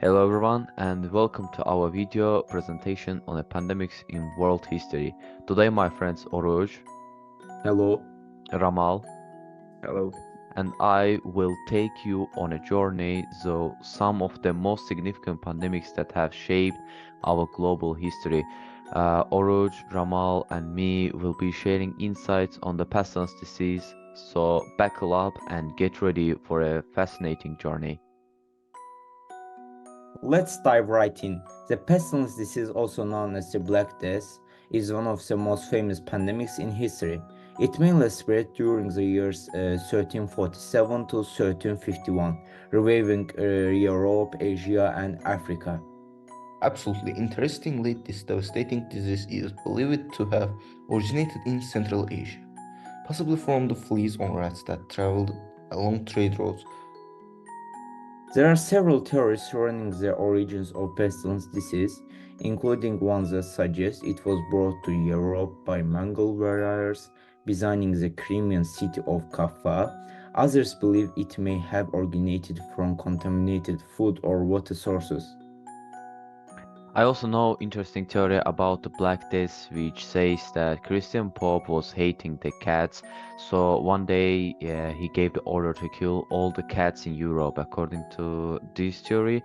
Hello everyone and welcome to our video presentation on the pandemics in world history. Today my friends Oruj, Hello. Ramal Hello. and I will take you on a journey through some of the most significant pandemics that have shaped our global history. Oruj, Ramal and me will be sharing insights on the pestilence disease, so buckle up and get ready for a fascinating journey. Let's dive right in. The pestilence disease, also known as the Black Death, is one of the most famous pandemics in history. It mainly spread during the years 1347 to 1351, ravaging Europe, Asia, and Africa. Absolutely. Interestingly, this devastating disease is believed to have originated in Central Asia, possibly from the fleas on rats that traveled along trade routes. There are several theories surrounding the origins of pestilence disease, including ones that suggest it was brought to Europe by Mongol warriors visiting the Crimean city of Kaffa. Others believe it may have originated from contaminated food or water sources. I also know interesting theory about the Black Death, which says that Christian Pope was hating the cats, so one day he gave the order to kill all the cats in Europe. According to this theory,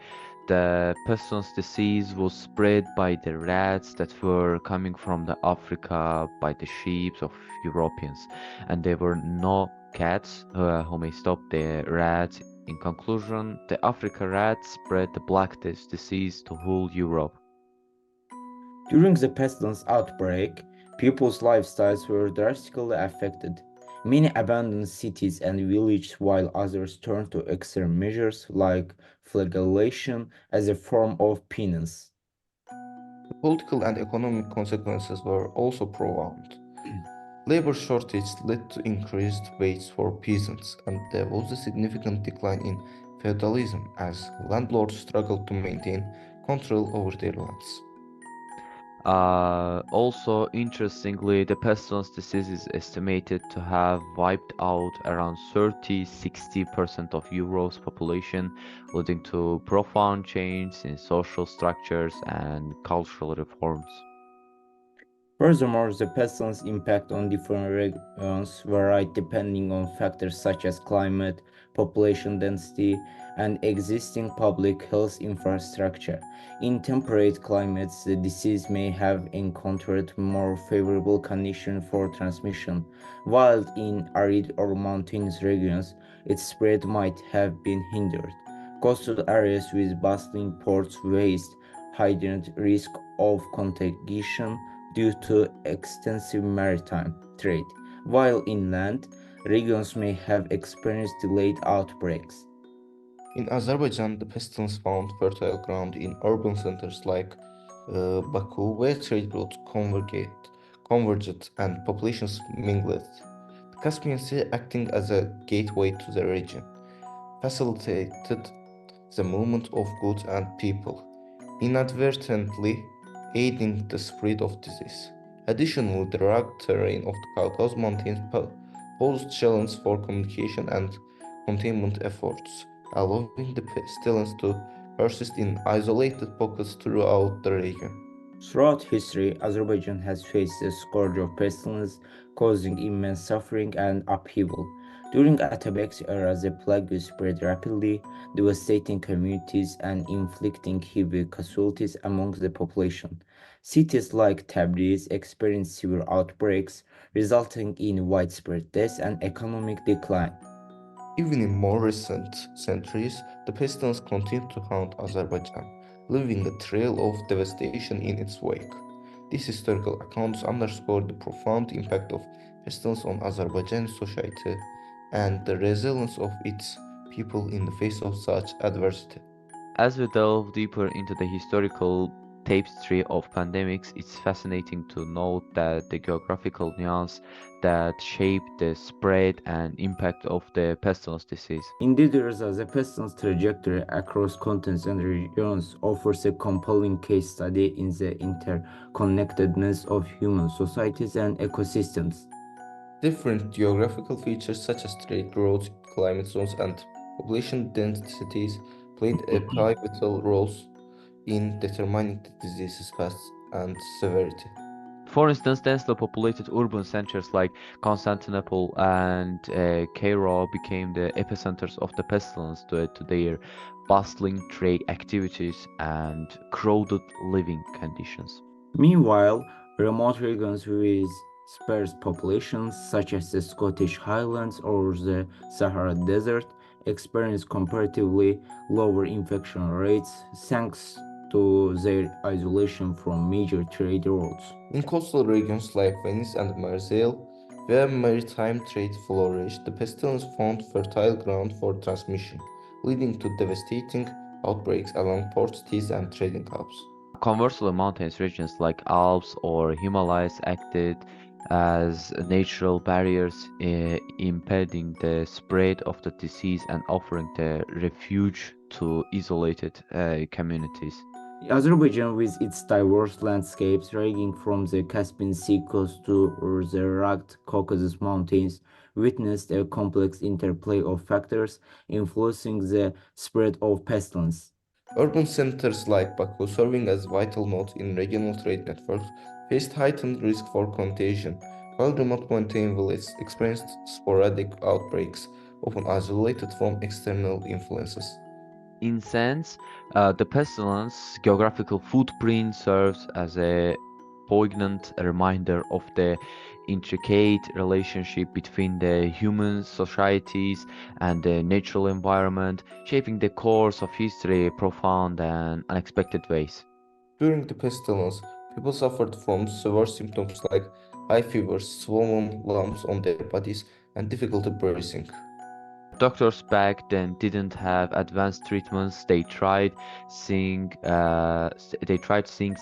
the pestilence disease was spread by the rats that were coming from the Africa by the sheep of Europeans, and there were no cats who may stop the rats. In conclusion, the Africa rats spread the Black Death disease to whole Europe. During the pestilence outbreak, people's lifestyles were drastically affected. Many abandoned cities and villages while others turned to extreme measures like flagellation as a form of penance. The political and economic consequences were also profound. Labor shortage led to increased wages for peasants, and there was a significant decline in feudalism as landlords struggled to maintain control over their lands. Also, interestingly, the pestilence disease is estimated to have wiped out around 30–60% of Europe's population, leading to profound change in social structures and cultural reforms. Furthermore, the pestilence impact on different regions varied depending on factors such as climate, population density, and existing public health infrastructure. In temperate climates, the disease may have encountered more favorable conditions for transmission, while in arid or mountainous regions, its spread might have been hindered. Coastal areas with bustling ports faced heightened risk of contagion due to extensive maritime trade, while inland regions may have experienced delayed outbreaks. In Azerbaijan, the pestilence found fertile ground in urban centers like Baku, where trade routes converged and populations mingled. The Caspian Sea, acting as a gateway to the region, facilitated the movement of goods and people, inadvertently aiding the spread of disease. Additionally, the rugged terrain of the Caucasus Mountains posed challenges for communication and containment efforts, allowing the pestilence to persist in isolated pockets throughout the region. Throughout history, Azerbaijan has faced a scourge of pestilence, causing immense suffering and upheaval. During Atabek's era, the plague spread rapidly, devastating communities and inflicting heavy casualties among the population. Cities like Tabriz experienced severe outbreaks, resulting in widespread deaths and economic decline. Even in more recent centuries, the pestilence continued to haunt Azerbaijan, leaving a trail of devastation in its wake. These historical accounts underscore the profound impact of pestilence on Azerbaijani society and the resilience of its people in the face of such adversity. As we delve deeper into the historical tapestry of pandemics, it's fascinating to note that the geographical nuance that shaped the spread and impact of the pestilence disease. Indeed, the pestilence trajectory across continents and regions offers a compelling case study in the interconnectedness of human societies and ecosystems. Different geographical features such as trade routes, climate zones, and population densities played a pivotal role in determining the disease's path and severity. For instance, densely populated urban centers like Constantinople and Cairo became the epicenters of the pestilence due to their bustling trade activities and crowded living conditions. Meanwhile, remote regions with sparse populations, such as the Scottish Highlands or the Sahara Desert, experience comparatively lower infection rates thanks to their isolation from major trade routes. In coastal regions like Venice and Marseille, where maritime trade flourished, the pestilence found fertile ground for transmission, leading to devastating outbreaks along port cities and trading hubs. Conversely, mountainous regions like Alps or Himalayas acted as natural barriers, impeding the spread of the disease and offering the refuge to isolated communities. Azerbaijan, with its diverse landscapes ranging from the Caspian Sea coast to the rugged Caucasus Mountains, witnessed a complex interplay of factors influencing the spread of pestilence. Urban centers like Baku, serving as vital nodes in regional trade networks, faced heightened risk for contagion, while remote mountain villages experienced sporadic outbreaks, often isolated from external influences. In sense, the pestilence geographical footprint serves as a poignant reminder of the intricate relationship between the human societies and the natural environment, shaping the course of history in profound and unexpected ways. During the pestilence, people suffered from severe symptoms like high fevers, swollen lumps on their bodies, and difficulty breathing. Doctors back then didn't have advanced treatments. They tried things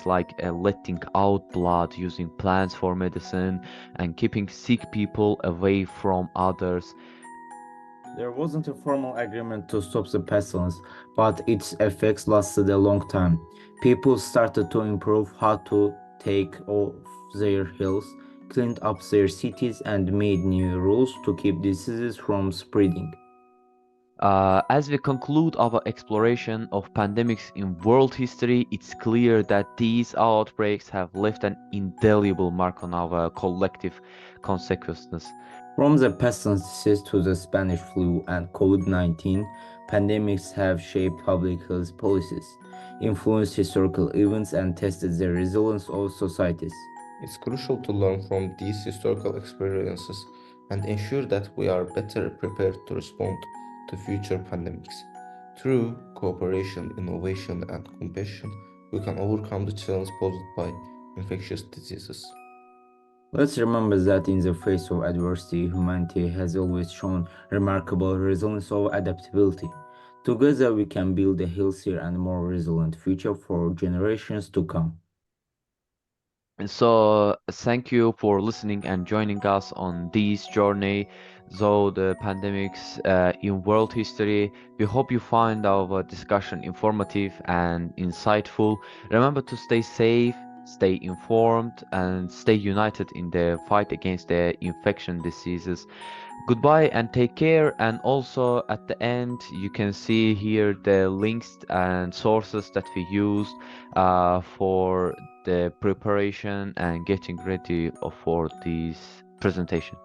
like letting out blood, using plants for medicine, and keeping sick people away from others. There wasn't a formal agreement to stop the pestilence, but its effects lasted a long time. People started to improve how to take off their health, cleaned up their cities, and made new rules to keep diseases from spreading. As we conclude our exploration of pandemics in world history, it's clear that these outbreaks have left an indelible mark on our collective consciousness. From the pestilences to the Spanish flu and COVID-19, pandemics have shaped public health policies, influenced historical events, and tested the resilience of societies. It's crucial to learn from these historical experiences and ensure that we are better prepared to respond to future pandemics. Through cooperation, innovation, and compassion, we can overcome the challenge posed by infectious diseases. Let's remember that in the face of adversity, humanity has always shown remarkable resilience or adaptability. Together, we can build a healthier and more resilient future for generations to come. And so, thank you for listening and joining us on this journey through the pandemics in world history. We hope you find our discussion informative and insightful. Remember to stay safe, stay informed, and stay united in the fight against the infection diseases. Goodbye and take care. And also at the end, you can see here the links and sources that we used for the preparation and getting ready for this presentation.